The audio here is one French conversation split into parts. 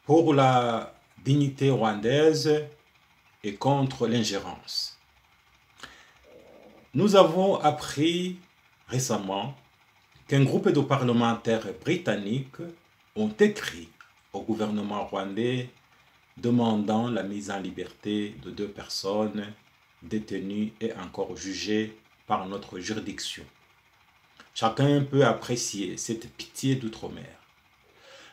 pour la dignité rwandaise et contre l'ingérence. Nous avons appris récemment qu'un groupe de parlementaires britanniques ont écrit au gouvernement rwandais demandant la mise en liberté de 2 personnes détenues et encore jugées par notre juridiction. Chacun peut apprécier cette pitié d'outre-mer,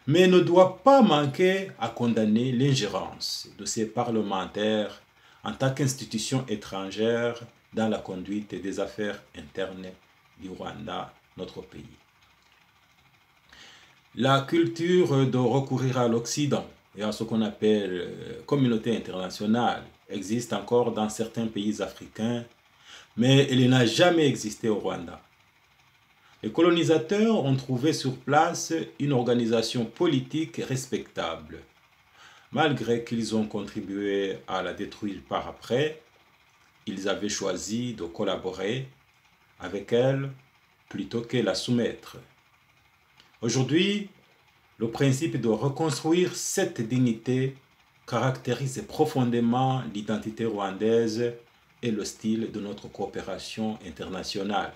mais ne doit pas manquer à condamner l'ingérence de ces parlementaires en tant qu'institution étrangère dans la conduite des affaires internes du Rwanda, notre pays. La culture de recourir à l'Occident et à ce qu'on appelle communauté internationale existe encore dans certains pays africains, mais elle n'a jamais existé au Rwanda. Les colonisateurs ont trouvé sur place une organisation politique respectable. Malgré qu'ils ont contribué à la détruire par après, ils avaient choisi de collaborer avec elle plutôt que la soumettre. Aujourd'hui, le principe de reconstruire cette dignité caractérise profondément l'identité rwandaise et le style de notre coopération internationale.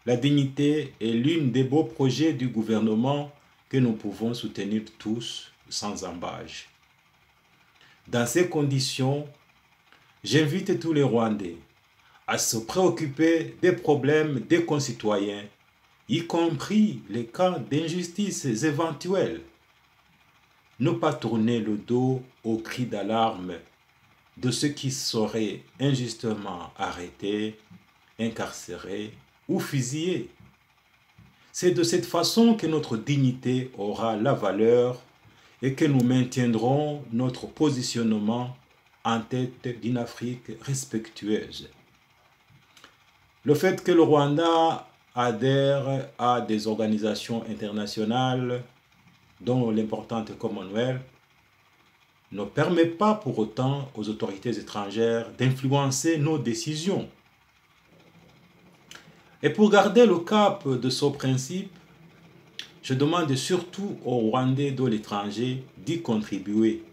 La dignité est l'une des beaux projets du gouvernement que nous pouvons soutenir tous sans embâche. Dans ces conditions, j'invite tous les Rwandais à se préoccuper des problèmes des concitoyens, y compris les cas d'injustices éventuelles. Ne pas tourner le dos aux cris d'alarme de ceux qui seraient injustement arrêtés, incarcérés ou fusillés. C'est de cette façon que notre dignité aura la valeur et que nous maintiendrons notre positionnement en tête d'une Afrique respectueuse. Le fait que le Rwanda adhère à des organisations internationales, dont l'importante Commonwealth, ne permet pas pour autant aux autorités étrangères d'influencer nos décisions. Et pour garder le cap de ce principe, je demande surtout aux Rwandais de l'étranger d'y contribuer.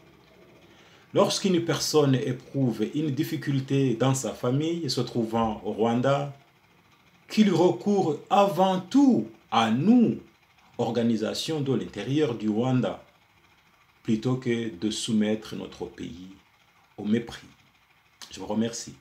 Lorsqu'une personne éprouve une difficulté dans sa famille se trouvant au Rwanda, qu'il recourt avant tout à nous, organisations de l'intérieur du Rwanda, plutôt que de soumettre notre pays au mépris. Je vous remercie.